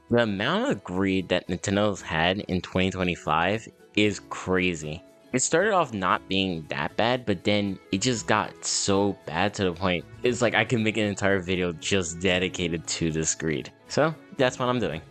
The amount of greed that Nintendo's had in 2025 is crazy. It started off not being that bad, but then it just got so bad to the point it's like I can make an entire video just dedicated to this greed. So that's what I'm doing.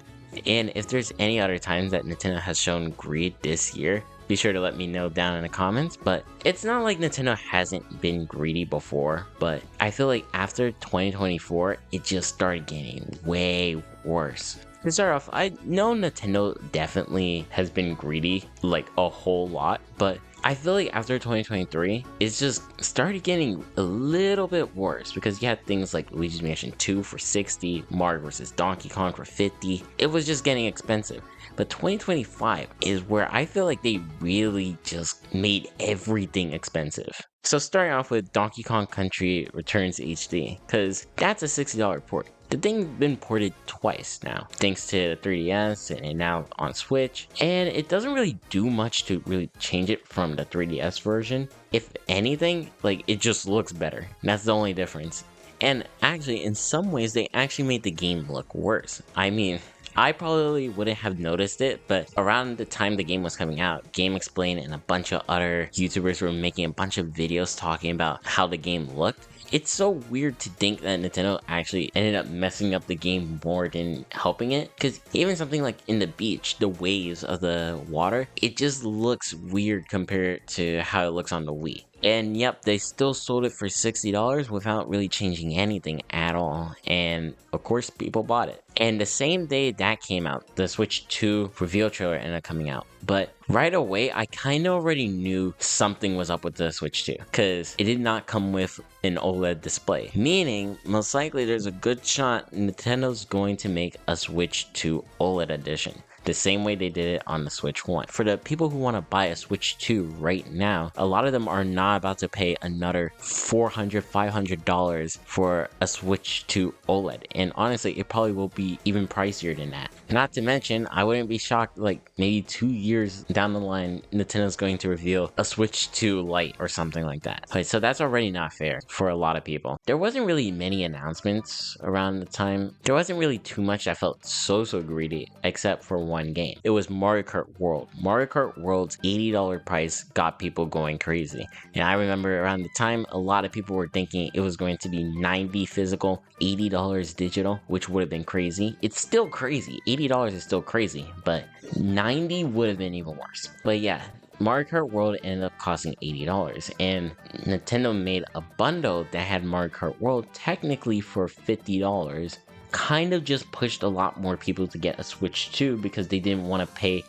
And if there's any other times that Nintendo has shown greed this year, be sure to let me know down in the comments. But it's not like Nintendo hasn't been greedy before, but I feel like after 2024, it just started getting way worse. To start off, I know Nintendo definitely has been greedy, like a whole lot, but I feel like after 2023, it's just started getting a little bit worse because you had things like Luigi's Mansion 2 for 60, Mario vs. Donkey Kong for 50. It was just getting expensive. But 2025 is where I feel like they really just made everything expensive. So starting off with Donkey Kong Country Returns HD, because that's a $60 port. The thing's been ported twice now, thanks to the 3DS and now on Switch, and it doesn't really do much to really change it from the 3DS version. If anything, like, it just looks better. That's the only difference. And actually, in some ways, they actually made the game look worse. I mean, I probably wouldn't have noticed it, but around the time the game was coming out, Game Explain and a bunch of other YouTubers were making a bunch of videos talking about how the game looked. It's so weird to think that Nintendo actually ended up messing up the game more than helping it, because even something like in the beach, the waves of the water, it just looks weird compared to how it looks on the Wii. And yep, they still sold it for $60 without really changing anything at all. And of course, people bought it. And the same day that came out, the Switch 2 reveal trailer ended up coming out. But right away, I kind of already knew something was up with the Switch 2, because it did not come with an OLED display. Meaning, most likely there's a good shot Nintendo's going to make a Switch 2 OLED edition, the same way they did it on the Switch 1. For the people who want to buy a Switch 2 right now, a lot of them are not about to pay another $400, $500 for a Switch 2 OLED. And honestly, it probably will be even pricier than that. Not to mention, I wouldn't be shocked like maybe 2 years down the line, Nintendo's going to reveal a Switch 2 Lite or something like that. Okay, so that's already not fair for a lot of people. There wasn't really many announcements around the time. There wasn't really too much that felt so greedy, except for one game. It was Mario Kart World. Mario Kart World's $80 price got people going crazy. And I remember around the time, a lot of people were thinking it was going to be $90 physical, $80 digital, which would have been crazy. It's still crazy. $80 is still crazy, but $90 would have been even worse. But yeah, Mario Kart World ended up costing $80, and Nintendo made a bundle that had Mario Kart World technically for $50, kind of just pushed a lot more people to get a Switch 2 because they didn't want to pay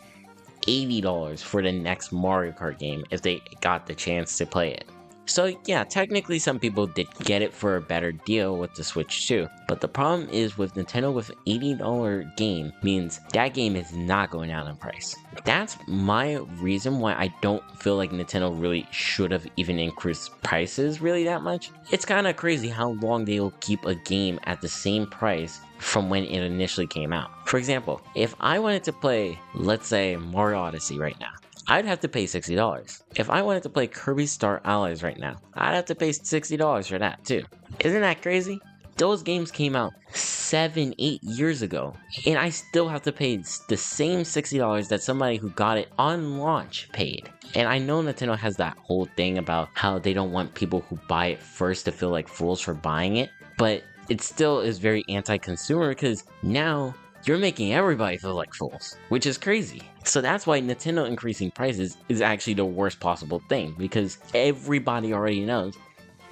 $80 for the next Mario Kart game if they got the chance to play it. So yeah, technically some people did get it for a better deal with the Switch 2, but the problem is with Nintendo with an $80 game means that game is not going down in price. That's my reason why I don't feel like Nintendo really should have even increased prices really that much. It's kind of crazy how long they'll keep a game at the same price from when it initially came out. For example, if I wanted to play, let's say, Mario Odyssey right now, I'd have to pay $60. If I wanted to play Kirby Star Allies right now, I'd have to pay $60 for that too. Isn't that crazy? Those games came out 7-8 years ago, and I still have to pay the same $60 that somebody who got it on launch paid. And I know Nintendo has that whole thing about how they don't want people who buy it first to feel like fools for buying it, but it still is very anti-consumer because now you're making everybody feel like fools, which is crazy. So that's why Nintendo increasing prices is actually the worst possible thing, because everybody already knows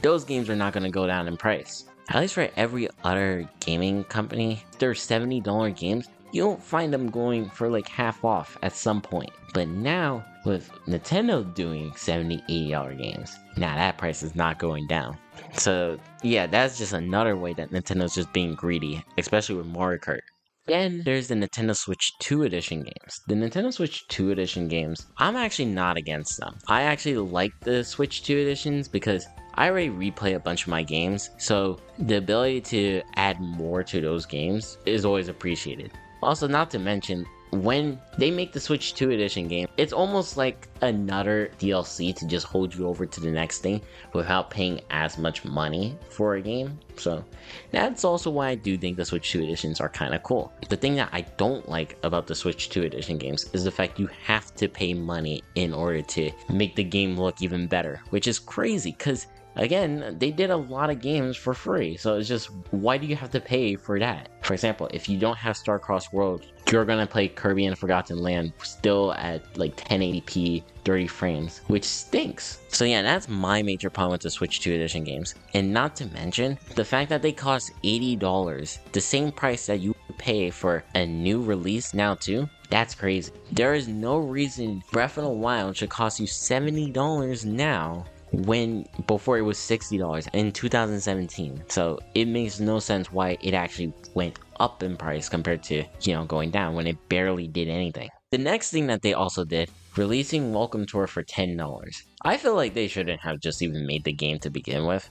those games are not going to go down in price. At least for every other gaming company, their $70 games, you don't find them going for like half off at some point. But now, with Nintendo doing $70, $80 games, now that price is not going down. So yeah, that's just another way that Nintendo's just being greedy, especially with Mario Kart. Then there's the Nintendo Switch 2 Edition games. The Nintendo Switch 2 Edition games, I'm actually not against them. I actually like the Switch 2 Editions because I already replay a bunch of my games, so the ability to add more to those games is always appreciated. Also, not to mention, when they make the Switch 2 edition game, it's almost like another DLC to just hold you over to the next thing without paying as much money for a game. So that's also why I do think the Switch 2 editions are kind of cool. The thing that I don't like about the Switch 2 edition games is the fact you have to pay money in order to make the game look even better, which is crazy because again, they did a lot of games for free, so it's just, why do you have to pay for that? For example, if you don't have Star-Crossed Worlds, you're gonna play Kirby and Forgotten Land still at like 1080p 30 frames, which stinks. So yeah, that's my major problem with the Switch 2 edition games. And not to mention, the fact that they cost $80, the same price that you pay for a new release now too, that's crazy. There is no reason Breath of the Wild should cost you $70 now when before it was $60 in 2017. So it makes no sense why it actually went up in price compared to, going down when it barely did anything. The next thing that they also did, releasing Welcome Tour for $10. I feel like they shouldn't have just even made the game to begin with.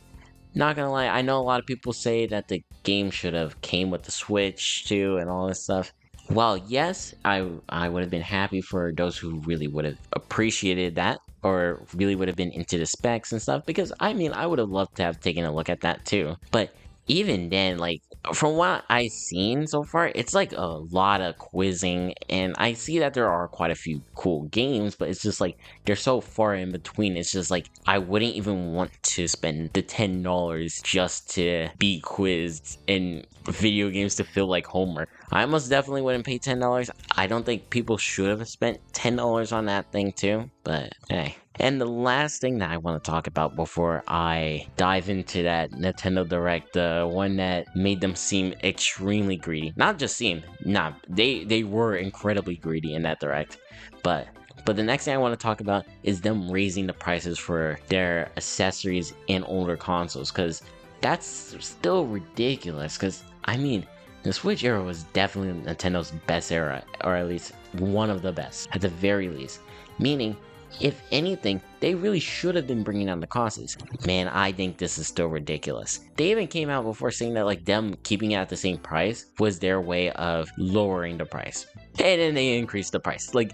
Not gonna lie, I know a lot of people say that the game should have came with the Switch too and all this stuff. Well, yes, I would have been happy for those who really would have appreciated that or really would have been into the specs and stuff, because I mean, I would have loved to have taken a look at that too. But even then, like, from what I've seen so far, it's like a lot of quizzing, and I see that there are quite a few cool games, but it's just like, they're so far in between. It's just like, I wouldn't even want to spend the $10 just to be quizzed in video games to feel like homework. I most definitely wouldn't pay $10. I don't think people should have spent $10 on that thing too, but hey. And the last thing that I want to talk about before I dive into that Nintendo Direct, the one that made them seem extremely greedy. Not just seem, they were incredibly greedy in that Direct. But the next thing I want to talk about is them raising the prices for their accessories in older consoles, because that's still ridiculous. Because, I mean, the Switch era was definitely Nintendo's best era, or at least one of the best, at the very least. Meaning, if anything, they really should have been bringing down the costs. Man, I think this is still ridiculous. They even came out before saying that like them keeping it at the same price was their way of lowering the price. And then they increased the price. Like,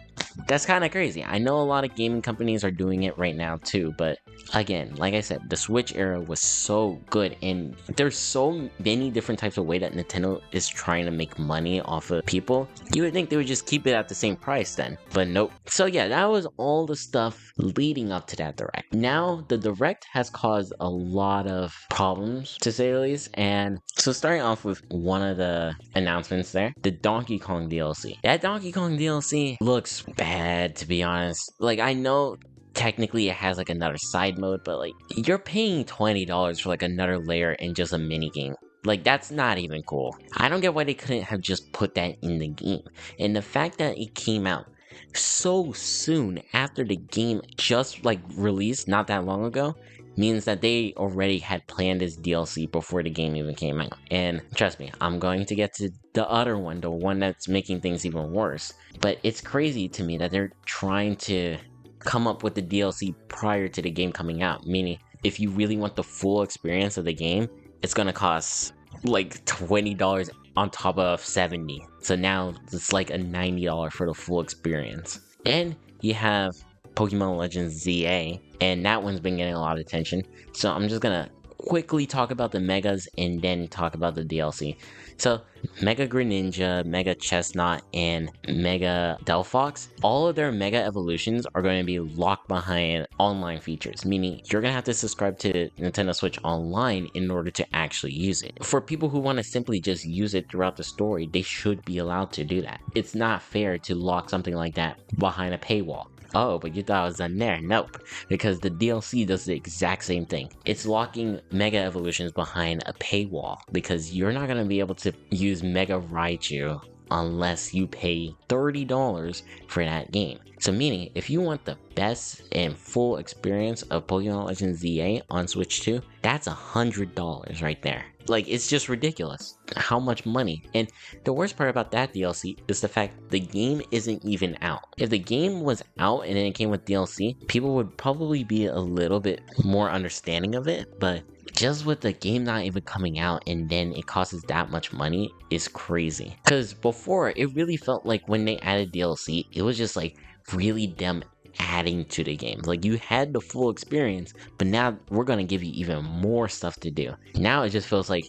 that's kind of crazy. I know a lot of gaming companies are doing it right now too, but again, like I said, the Switch era was so good, and there's so many different types of way that Nintendo is trying to make money off of people. You would think they would just keep it at the same price then, but nope. So yeah, that was all the stuff leading up to that Direct. Now, the Direct has caused a lot of problems, to say the least, and so starting off with one of the announcements there, the Donkey Kong DLC. That Donkey Kong DLC looks bad, to be honest. Like, I know technically it has like another side mode, but like, you're paying $20 for like another layer in just a mini game. Like, that's not even cool. I don't get why they couldn't have just put that in the game. And the fact that it came out so soon after the game just like released not that long ago means that they already had planned this DLC before the game even came out. And trust me, I'm going to get to the other one, the one that's making things even worse. But it's crazy to me that they're trying to come up with the DLC prior to the game coming out. Meaning, if you really want the full experience of the game, it's gonna cost like $20 on top of $70. So now it's like a $90 for the full experience. And you have Pokemon Legends ZA, and that one's been getting a lot of attention. So I'm just gonna quickly talk about the Megas and then talk about the DLC. So Mega Greninja, Mega Chestnut, and Mega Delphox, all of their Mega evolutions are going to be locked behind online features, meaning you're going to have to subscribe to Nintendo Switch Online in order to actually use it. For people who want to simply just use it throughout the story, they should be allowed to do that. It's not fair to lock something like that behind a paywall. Oh, but you thought it was done there? Nope, because the DLC does the exact same thing. It's locking Mega Evolutions behind a paywall, because you're not going to be able to use Mega Raichu unless you pay $30 for that game. So meaning, if you want the best and full experience of Pokemon Legends ZA on Switch 2, that's $100 right there. Like, it's just ridiculous how much money. And the worst part about that DLC is the fact the game isn't even out. If the game was out and then it came with DLC, people would probably be a little bit more understanding of it, but just with the game not even coming out and then it costs that much money is crazy. Because before, it really felt like when they added DLC, it was just like really them adding to the game. Like you had the full experience, but now we're gonna give you even more stuff to do. Now it just feels like,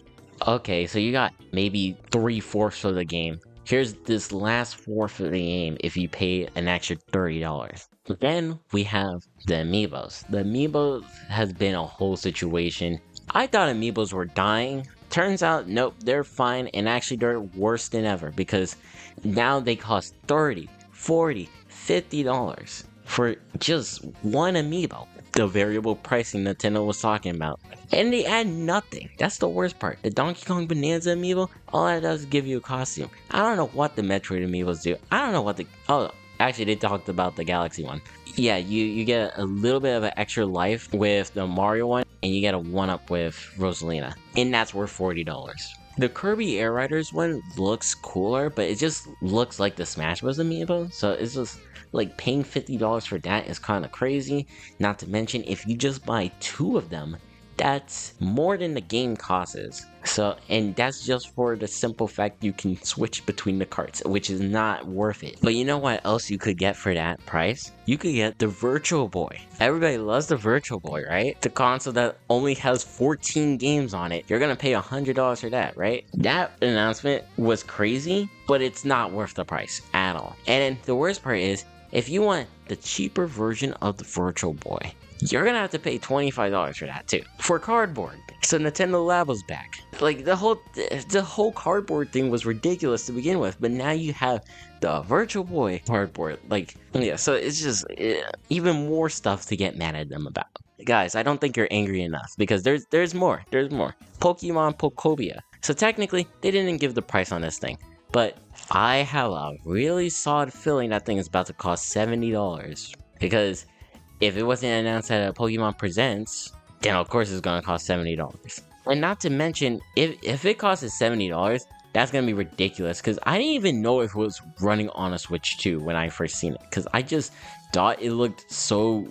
okay, so you got maybe 3/4 of the game. Here's this last fourth of the game if you pay an extra $30. Then we have the amiibos. The amiibos has been a whole situation. I thought amiibos were dying. Turns out, nope, they're fine, and actually they're worse than ever because now they cost $30, $40, $50 for just one amiibo. The variable pricing Nintendo was talking about. And they add nothing. That's the worst part. The Donkey Kong Bonanza amiibo, all that does is give you a costume. I don't know what the Metroid amiibos do. I don't know what the... Oh, actually, they talked about the Galaxy one. Yeah, you get a little bit of an extra life with the Mario one, and you get a 1-up with Rosalina. And that's worth $40. The Kirby Air Riders one looks cooler, but it just looks like the Smash Bros. Amiibo, so it's just like paying $50 for that is kind of crazy. Not to mention, if you just buy 2 of them, that's more than the game costs. So, and that's just for the simple fact you can switch between the carts, which is not worth it. But you know what else you could get for that price? You could get the Virtual Boy. Everybody loves the Virtual Boy, right? The console that only has 14 games on it. You're gonna pay $100 for that, right? That announcement was crazy, but it's not worth the price at all. And then the worst part is, if you want the cheaper version of the Virtual Boy, you're gonna have to pay $25 for that too. For cardboard. So Nintendo Lab was back. Like the whole cardboard thing was ridiculous to begin with, but now you have the Virtual Boy cardboard. Like, yeah, so it's just even more stuff to get mad at them about. Guys, I don't think you're angry enough because there's more. There's more. Pokemon Pokobia. So technically, they didn't give the price on this thing, but I have a really solid feeling that thing is about to cost $70 because if it wasn't announced at Pokemon Presents, then of course it's gonna cost $70. And not to mention, if it costs $70, that's gonna be ridiculous because I didn't even know if it was running on a Switch 2 when I first seen it. Because I just thought it looked so,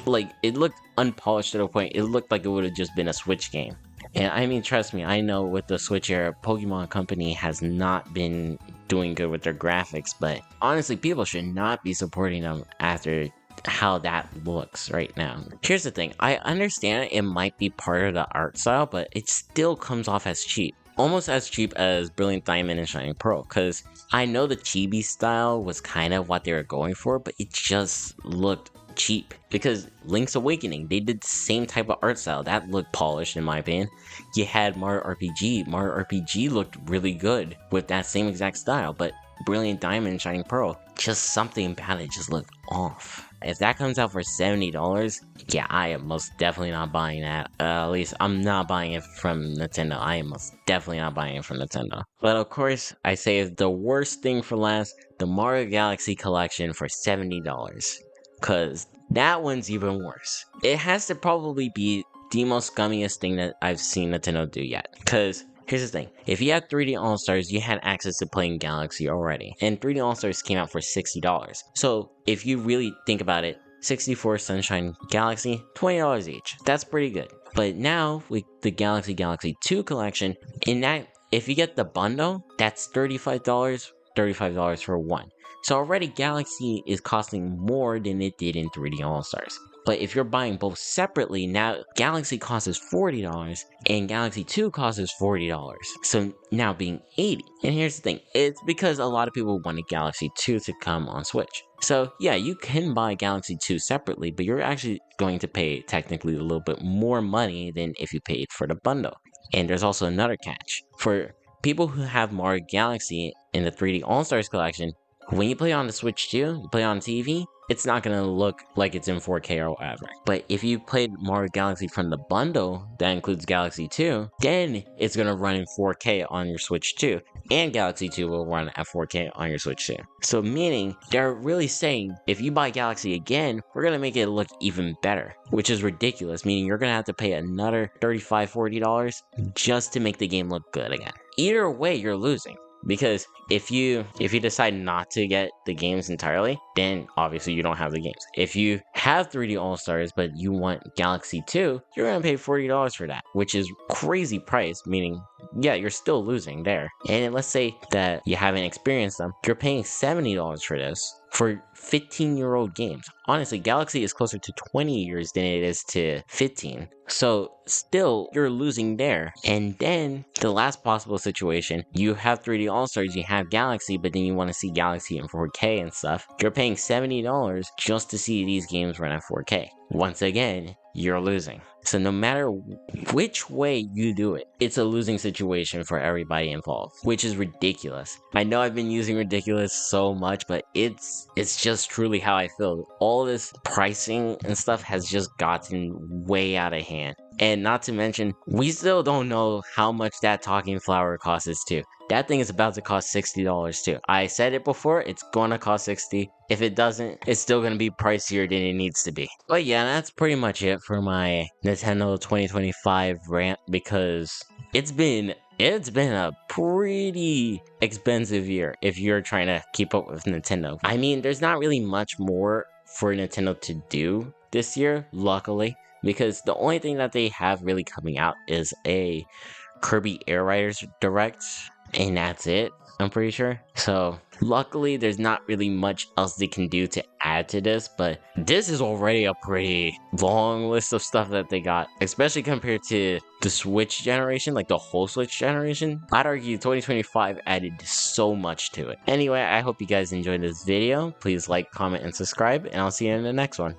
like, it looked unpolished to the point it looked like it would have just been a Switch game. And I mean, trust me, I know with the Switch era, Pokemon Company has not been doing good with their graphics, but honestly, people should not be supporting them after how that looks right now. Here's the thing, I understand it might be part of the art style, but it still comes off as cheap. Almost as cheap as Brilliant Diamond and Shining Pearl, because I know the chibi style was kind of what they were going for, but it just looked cheap. Because Link's Awakening, they did the same type of art style. That looked polished in my opinion. You had Mario RPG. Mario RPG looked really good with that same exact style, but Brilliant Diamond and Shining Pearl, just something about it just looked off. If that comes out for $70, yeah, I am most definitely not buying that. At least I'm not buying it from Nintendo. I am most definitely not buying it from Nintendo. But of course, I say the worst thing for last, the Mario Galaxy Collection for $70. Cause that one's even worse. It has to probably be the most scummiest thing that I've seen Nintendo do yet. Cause here's the thing, if you had 3D All-Stars, you had access to playing Galaxy already. And 3D All-Stars came out for $60. So if you really think about it, 64 Sunshine Galaxy, $20 each. That's pretty good. But now, with the Galaxy 2 collection, in that, if you get the bundle, that's $35 for one. So already Galaxy is costing more than it did in 3D All-Stars. But if you're buying both separately, now Galaxy costs $40 and Galaxy 2 costs $40. So now being $80. And here's the thing, it's because a lot of people wanted Galaxy 2 to come on Switch. So yeah, you can buy Galaxy 2 separately, but you're actually going to pay technically a little bit more money than if you paid for the bundle. And there's also another catch. For people who have Mario Galaxy in the 3D All-Stars collection, when you play on the Switch 2, you play on TV, it's not going to look like it's in 4K or whatever. But if you played Mario Galaxy from the bundle that includes Galaxy 2, then it's going to run in 4K on your Switch 2. And Galaxy 2 will run at 4K on your Switch 2. So meaning, they're really saying, if you buy Galaxy again, we're going to make it look even better. Which is ridiculous, meaning you're going to have to pay another $35, $40 just to make the game look good again. Either way, you're losing. Because if you decide not to get the games entirely, then obviously you don't have the games. If you have 3D All-Stars, but you want Galaxy 2, you're gonna pay $40 for that, which is crazy price, meaning, yeah, you're still losing there. And let's say that you haven't experienced them, you're paying $70 for this for 15-year-old games. Honestly, Galaxy is closer to 20 years than it is to 15. So still, you're losing there. And then the last possible situation, you have 3D All-Stars, you have Galaxy, but then you want to see Galaxy in 4K and stuff. You're paying $70 just to see these games run at 4K. Once again, you're losing. So no matter which way you do it, it's a losing situation for everybody involved, which is ridiculous. I know I've been using ridiculous so much, but it's just truly how I feel. All this pricing and stuff has just gotten way out of hand. And not to mention, we still don't know how much that talking flower costs too. That thing is about to cost $60 too. I said it before, it's gonna cost $60. If it doesn't, it's still gonna be pricier than it needs to be. But yeah, that's pretty much it for my Nintendo 2025 rant, because it's been a pretty expensive year if you're trying to keep up with Nintendo. I mean, there's not really much more for Nintendo to do this year, luckily, because the only thing that they have really coming out is a Kirby Air Riders Direct, and that's it, I'm pretty sure. So luckily there's not really much else they can do to add to this, but this is already a pretty long list of stuff that they got, especially compared to the Switch generation, like the whole Switch generation. I'd argue 2025 added so much to it. Anyway, I hope you guys enjoyed this video. Please like, comment, and subscribe, and I'll see you in the next one.